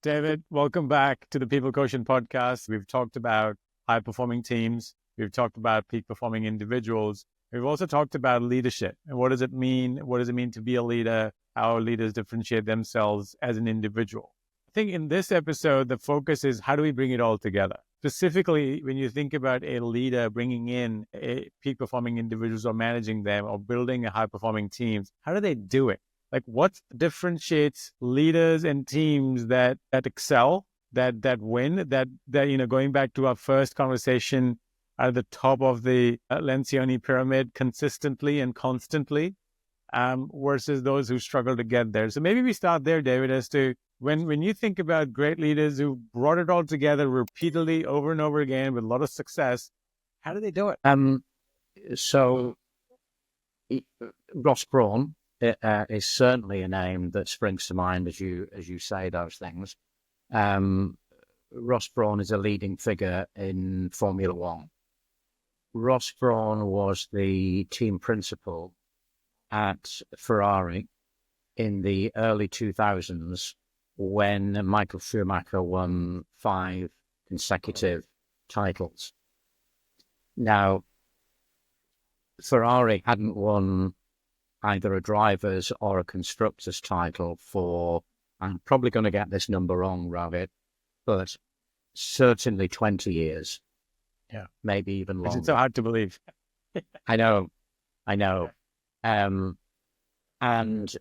David, welcome back to the People Quotient Podcast. We've talked about high-performing teams. We've talked about peak-performing individuals. We've also talked about leadership. And what does it mean? What does it mean to be a leader? How leaders differentiate themselves as an individual? I think in this episode, the focus is how do we bring it all together? Specifically, when you think about a leader bringing in a peak-performing individuals or managing them or building a high-performing teams, how do they do it? Like what differentiates leaders and teams that excel, that win, that going back to our first conversation at the top of the Lencioni pyramid consistently and constantly, versus those who struggle to get there. So maybe we start there, David, as to when you think about great leaders who brought it all together repeatedly over and over again with a lot of success, how do they do it? So Ross Brawn is certainly a name that springs to mind as you say those things. Ross Brawn is a leading figure in Formula One. Ross Brawn was the team principal at Ferrari in the early 2000s when Michael Schumacher won 5 consecutive titles. Now, Ferrari hadn't won either a driver's or a constructor's title for, I'm probably going to get this number wrong, Rohit, but certainly 20 years. Yeah. Maybe even longer. It's so hard to believe. I know. And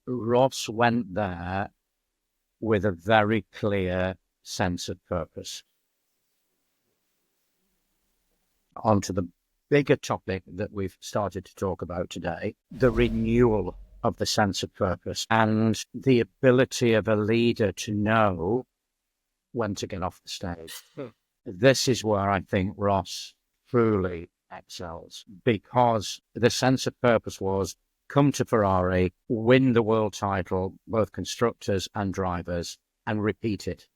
Ross went there with a very clear sense of purpose. Onto the bigger topic that we've started to talk about today, the renewal of the sense of purpose and the ability of a leader to know when to get off the stage. This is where I think Ross truly excels, because the sense of purpose was come to Ferrari, win the world title, both constructors and drivers, and repeat it.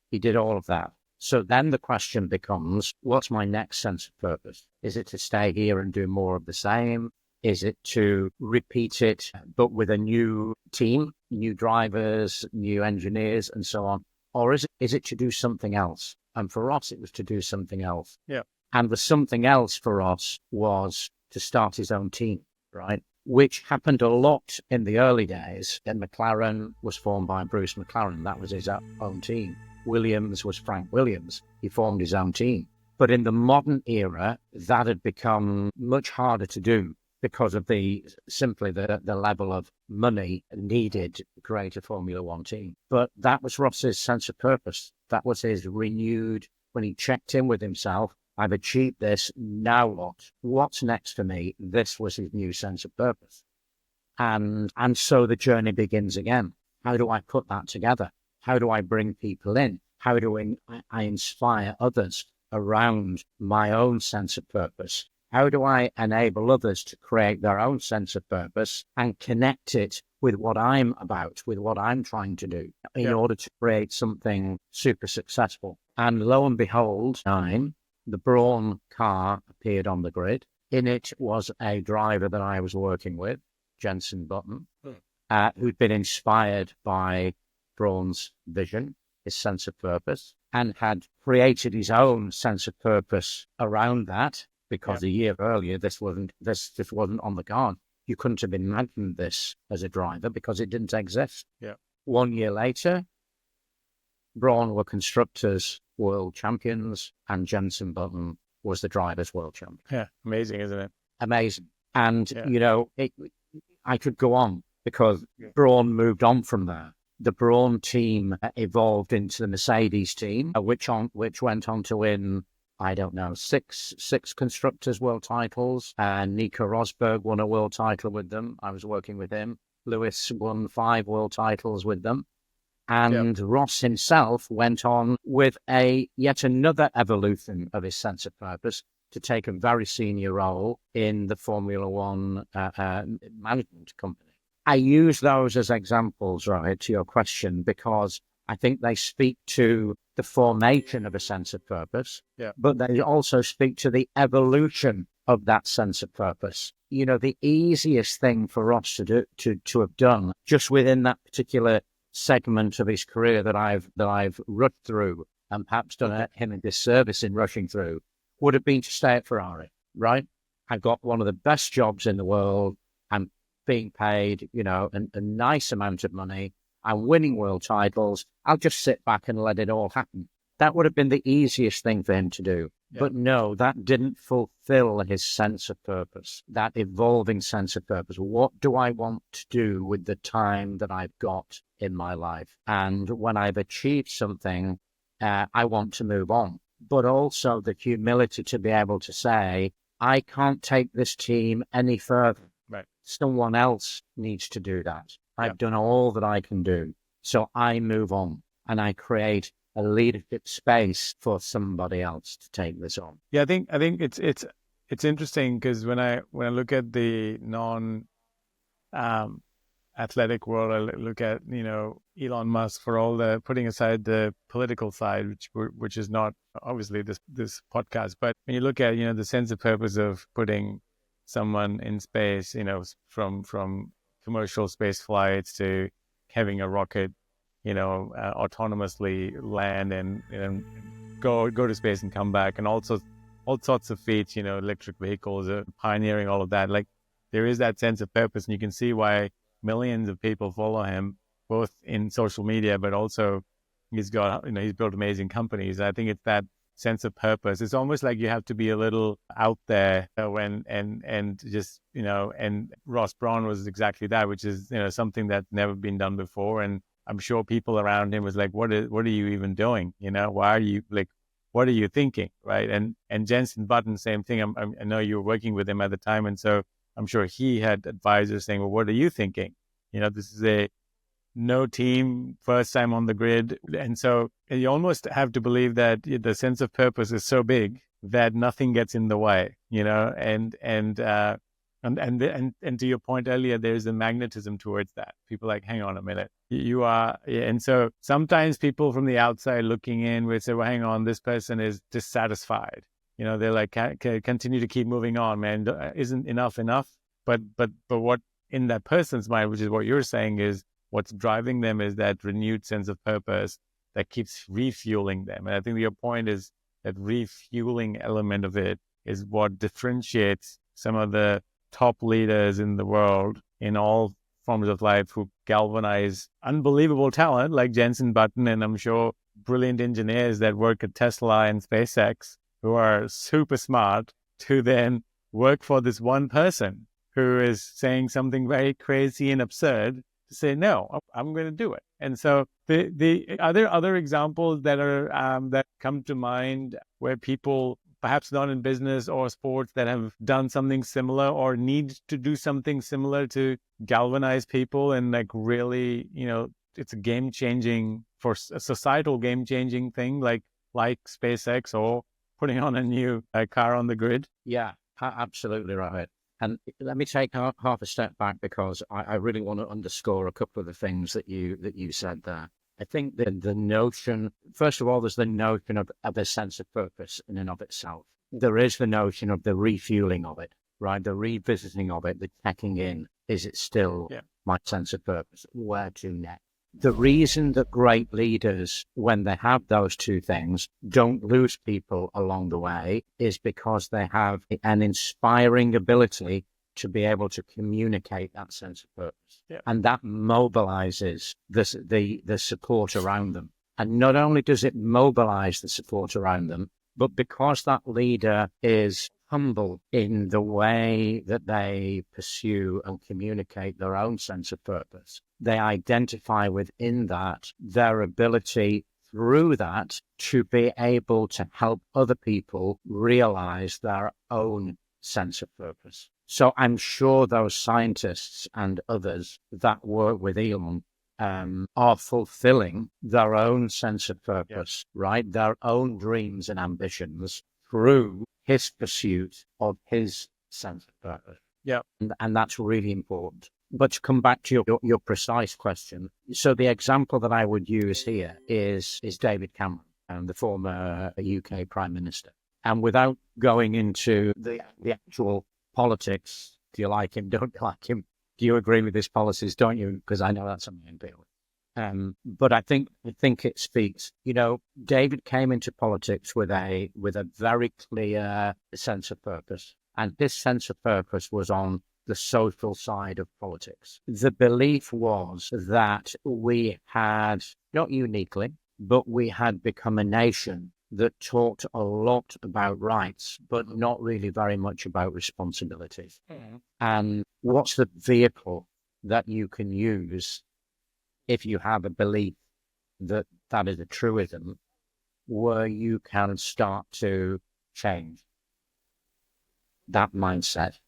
He did all of that. So then the question becomes, what's my next sense of purpose? Is it to stay here and do more of the same? Is it to repeat it, but with a new team, new drivers, new engineers, and so on? Or is it to do something else? And for Ross, it was to do something else. Yeah. And the something else for Ross was to start his own team, right? Which happened a lot in the early days. And McLaren was formed by Bruce McLaren. That was his own team. Williams was Frank Williams. He formed his own team. But in the modern era, that had become much harder to do because of the level of money needed to create a Formula One team. But that was Ross's sense of purpose. That was his renewed, when he checked in with himself, I've achieved this, now what? What's next for me? This was his new sense of purpose. And so the journey begins again. How do I put that together? How do I bring people in? How do I inspire others around my own sense of purpose? How do I enable others to create their own sense of purpose and connect it with what I'm about, with what I'm trying to do in order to create something super successful? And lo and behold, the Brawn car appeared on the grid. In it was a driver that I was working with, Jenson Button, who'd been inspired by Brawn's vision, his sense of purpose, and had created his own sense of purpose around that, because a year earlier this wasn't on the card. You couldn't have imagined this as a driver because it didn't exist. 1 year later, Brawn were constructors world champions and Jenson Button was the drivers world champion. Yeah, amazing, isn't it? Amazing. And I could go on because Brawn moved on from there. The Brawn team evolved into the Mercedes team, which went on to win, I don't know, six constructors world titles. And Nico Rosberg won a world title with them. I was working with him. Lewis won 5 world titles with them. And Ross himself went on with yet another evolution of his sense of purpose to take a very senior role in the Formula One management company. I use those as examples, Rohit, to your question, because I think they speak to the formation of a sense of purpose, but they also speak to the evolution of that sense of purpose. You know, the easiest thing for Ross to have done just within that particular segment of his career that I've rushed through, and perhaps done him a disservice in rushing through, would have been to stay at Ferrari, right? I've got one of the best jobs in the world. I'm being paid, a nice amount of money. I'm winning world titles. I'll just sit back and let it all happen. That would have been the easiest thing for him to do. Yeah. But no, that didn't fulfill his sense of purpose, that evolving sense of purpose. What do I want to do with the time that I've got in my life? And when I've achieved something, I want to move on. But also the humility to be able to say, I can't take this team any further. Right. Someone else needs to do that. I've done all that I can do. So I move on and I create a leadership space for somebody else to take this on. Yeah, I think it's interesting because when I look at the athletic world, I look at Elon Musk, for all the putting aside the political side, which is not obviously this podcast, but when you look at the sense of purpose of putting someone in space, from commercial space flights to having a rocket, autonomously land and go to space and come back, and also all sorts of feats, electric vehicles, pioneering all of that. Like, there is that sense of purpose, and you can see why millions of people follow him, both in social media, but also he's got, he's built amazing companies. I think it's that sense of purpose. It's almost like you have to be a little out there and just, and Ross Brawn was exactly that, which is, something that's never been done before. And I'm sure people around him was like, what are you even doing? Why are you what are you thinking? Right. And Jensen Button, same thing. I know you were working with him at the time. And so I'm sure he had advisors saying, well, what are you thinking? This is a no team, first time on the grid. And so you almost have to believe that the sense of purpose is so big that nothing gets in the way, and to your point earlier, there's a magnetism towards that. People are like, hang on a minute, you are. And so sometimes people from the outside looking in would say, well, hang on, this person is dissatisfied. They're like, continue to keep moving on, man. Isn't enough? But what in that person's mind, which is what you're saying, is what's driving them is that renewed sense of purpose that keeps refueling them. And I think your point is that refueling element of it is what differentiates some of the top leaders in the world in all forms of life, who galvanize unbelievable talent like Jensen Button, and I'm sure brilliant engineers that work at Tesla and SpaceX who are super smart, to then work for this one person who is saying something very crazy and absurd, to say, no, I'm going to do it. And so are there other examples that are that come to mind where people, perhaps not in business or sports, that have done something similar or need to do something similar to galvanize people and really, it's a game-changing, for a societal game-changing thing like SpaceX or putting on a new car on the grid? Yeah, absolutely right. And let me take half a step back, because I really want to underscore a couple of the things that you said there. I think that the notion, first of all, there's the notion of a sense of purpose in and of itself. There is the notion of the refueling of it, right? The revisiting of it, the checking in. Is it still my sense of purpose? Where to next? The reason that great leaders, when they have those two things, don't lose people along the way is because they have an inspiring ability to be able to communicate that sense of purpose. Yeah. And that mobilizes the support around them. And not only does it mobilize the support around them, but because that leader is humble in the way that they pursue and communicate their own sense of purpose, they identify within that their ability through that to be able to help other people realize their own sense of purpose. So I'm sure those scientists and others that work with Elon are fulfilling their own sense of purpose, right? Their own dreams and ambitions through his pursuit of his sense of purpose. Yeah. And that's really important. But to come back to your precise question, so the example that I would use here is David Cameron, the former UK Prime Minister. And without going into the actual politics, do you like him, don't you like him? Do you agree with his policies, don't you? Because I know that's something in deal with. But I think it speaks. David came into politics with a very clear sense of purpose, and his sense of purpose was on the social side of politics. The belief was that we had, not uniquely, but we had become a nation that talked a lot about rights, but not really very much about responsibilities. And what's the vehicle that you can use if you have a belief that that is a truism, where you can start to change that mindset?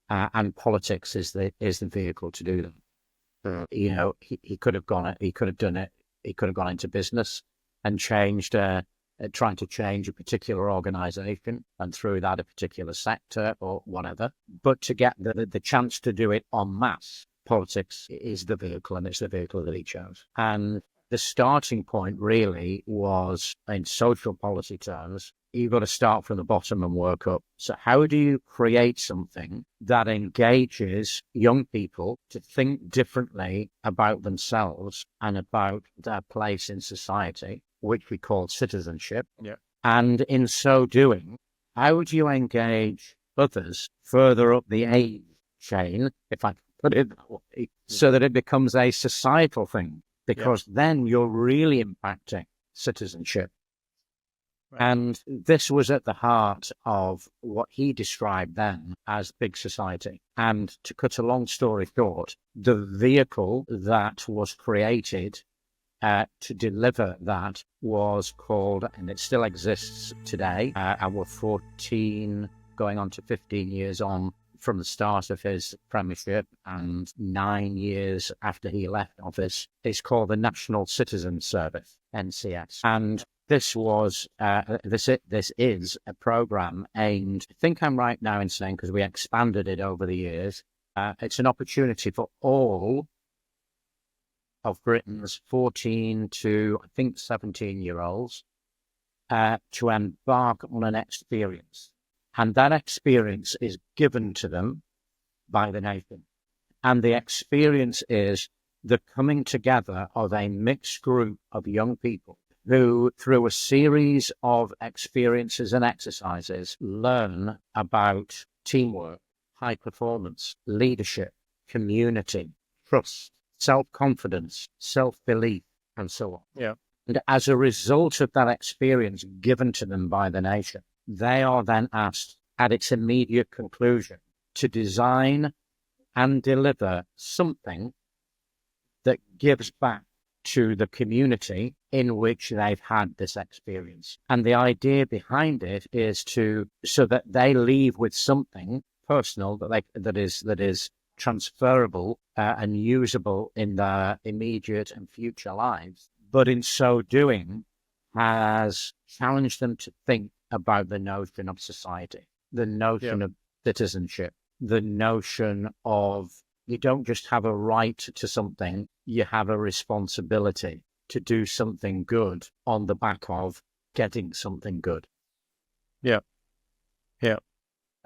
And politics is the vehicle to do that. He could have gone into business and changed, trying to change a particular organization, and through that a particular sector or whatever. But to get the chance to do it en masse, politics is the vehicle, and it's the vehicle that he chose. And the starting point really was, in social policy terms, you've got to start from the bottom and work up. So how do you create something that engages young people to think differently about themselves and about their place in society, which we call citizenship? Yeah. And in so doing, how do you engage others further up the age chain, if I put it that way, so that it becomes a societal thing? Because then you're really impacting citizenship. Right. And this was at the heart of what he described then as big society. And to cut a long story short, the vehicle that was created to deliver that was called, and it still exists today, and we're 14, going on to 15 years on from the start of his premiership, and 9 years after he left office. It's called the National Citizen Service, NCS. And this was this is a program aimed, I think I'm right now in saying, because we expanded it over the years, it's an opportunity for all of Britain's 14 to, I think, 17-year-olds to embark on an experience. And that experience is given to them by the nation. And the experience is the coming together of a mixed group of young people who, through a series of experiences and exercises, learn about teamwork, high performance, leadership, community, trust, self-confidence, self-belief, and so on. Yeah. And as a result of that experience given to them by the nation, they are then asked, at its immediate conclusion, to design and deliver something that gives back to the community in which they've had this experience. And the idea behind it is so that they leave with something personal that is transferable and usable in their immediate and future lives, but in so doing has challenged them to think about the notion of society, the notion of citizenship, the notion of you don't just have a right to something, you have a responsibility to do something good on the back of getting something good. Yeah. Yeah.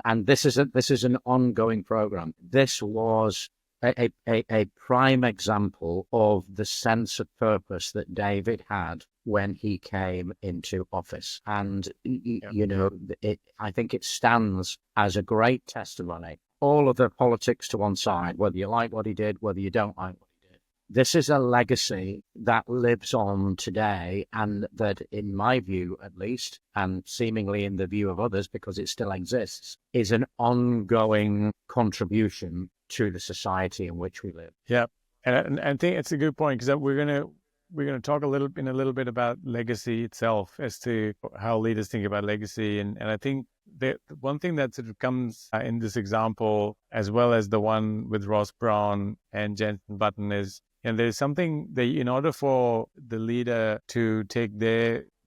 And this is an ongoing program. This was a prime example of the sense of purpose that David had when he came into office. And, I think it stands as a great testimony. All of the politics to one side, whether you like what he did, whether you don't like what he did. This is a legacy that lives on today, and that, in my view at least, and seemingly in the view of others because it still exists, is an ongoing contribution to the society in which we live. Yeah, and I think it's a good point, because we're gonna talk a little bit about legacy itself, as to how leaders think about legacy, and I think the one thing that sort of comes in this example, as well as the one with Ross Brown and Jensen Button, is, and there's something that, in order for the leader to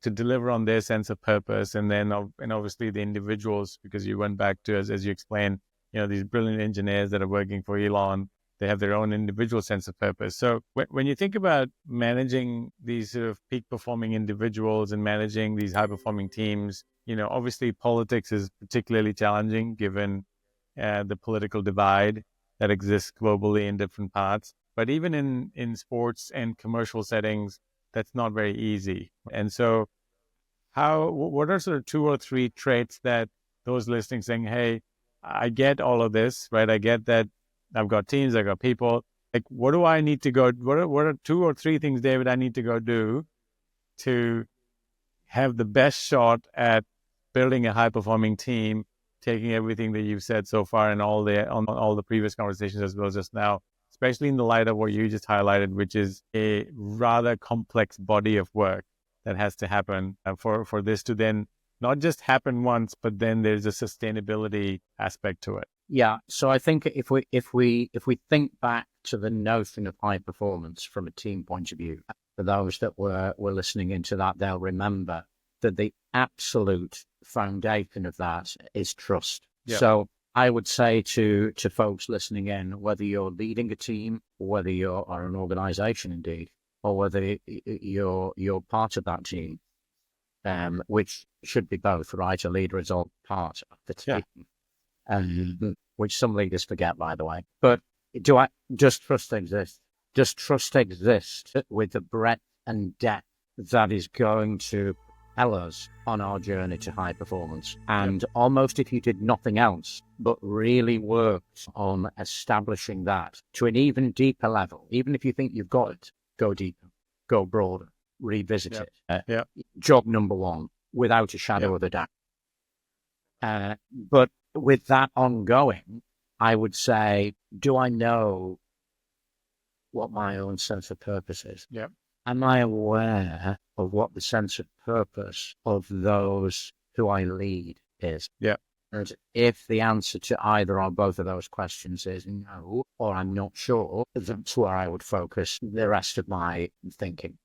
deliver on their sense of purpose, and obviously the individuals, because you went back to, as you explained, these brilliant engineers that are working for Elon, they have their own individual sense of purpose. So when you think about managing these sort of peak performing individuals and managing these high performing teams, obviously politics is particularly challenging given the political divide that exists globally in different parts. But even in sports and commercial settings, that's not very easy. And so what are sort of 2 or 3 traits that those listening saying, hey, I get all of this, right? I get that I've got teams, I've got people. Like, what do I need to go, what are 2 or 3 things, David, I need to go do to have the best shot at building a high-performing team, taking everything that you've said so far and all the previous conversations as well as just now, especially in the light of what you just highlighted, which is a rather complex body of work that has to happen for this to then not just happen once, but then there's a sustainability aspect to it. Yeah. So I think if we think back to the notion of high performance from a team point of view, for those that were listening into that, they'll remember that the absolute foundation of that is trust. Yeah. So I would say to folks listening in, whether you're leading a team, or whether you're an organization indeed, or whether you're part of that team, which should be both, right? A leader is all part of the team, which some leaders forget, by the way. But does trust exist? Does trust exist with the breadth and depth that is going to propel us on our journey to high performance? And almost if you did nothing else but really worked on establishing that to an even deeper level, even if you think you've got it, go deeper, go broader, revisit it. Job number 1, without a shadow of a doubt. But with that ongoing, I would say, do I know what my own sense of purpose is? Am I aware of what the sense of purpose of those who I lead is? And if the answer to either or both of those questions is no, or I'm not sure, that's where I would focus the rest of my thinking.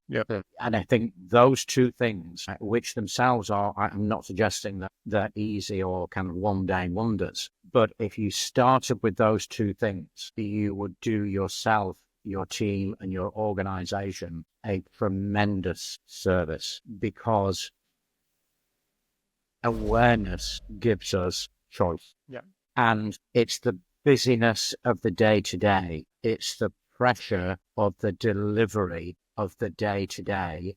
And I think those 2 things, which themselves are, I'm not suggesting that they're easy or kind of one-day wonders, but if you started with those 2 things, you would do yourself, your team, and your organization a tremendous service, because awareness gives us choice. And it's the busyness of the day-to-day. It's the pressure of the delivery of the day-to-day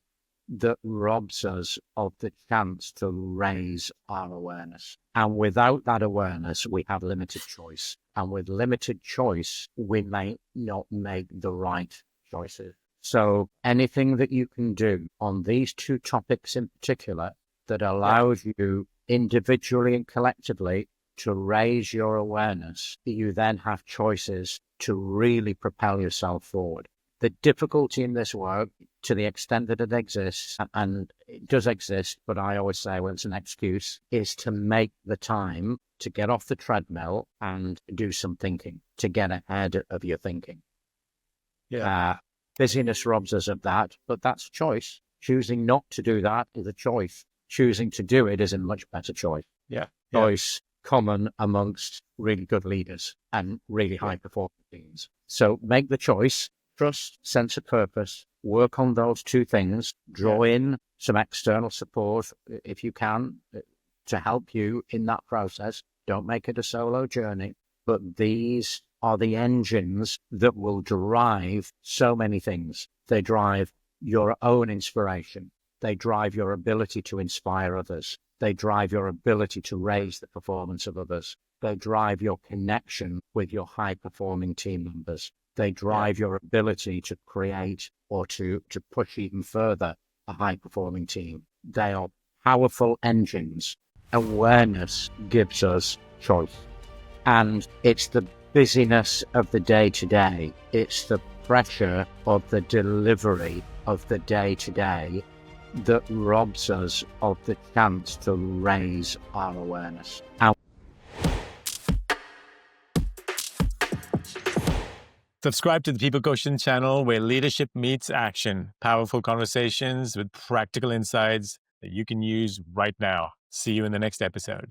that robs us of the chance to raise our awareness. And without that awareness, we have limited choice. And with limited choice, we may not make the right choices. So anything that you can do on these 2 topics in particular that allows you individually and collectively to raise your awareness, you then have choices to really propel yourself forward. The difficulty in this work, to the extent that it exists, and it does exist, but I always say, well, it's an excuse, is to make the time to get off the treadmill and do some thinking, to get ahead of your thinking. Busyness robs us of that, but that's a choice. Choosing not to do that is a choice. Choosing to do it is a much better choice. Choice common amongst really good leaders and really high-performing teams. So make the choice, trust, sense of purpose, work on those 2 things, draw in some external support if you can to help you in that process. Don't make it a solo journey, but these are the engines that will drive so many things. They drive your own inspiration. They drive your ability to inspire others. They drive your ability to raise the performance of others. They drive your connection with your high-performing team members. They drive your ability to create or to push even further a high-performing team. They are powerful engines. Awareness gives us choice. And it's the busyness of the day-to-day. It's the pressure of the delivery of the day-to-day that robs us of the chance to raise our awareness. Subscribe to the People Quotient channel, where leadership meets action. Powerful conversations with practical insights that you can use right now. See you in the next episode.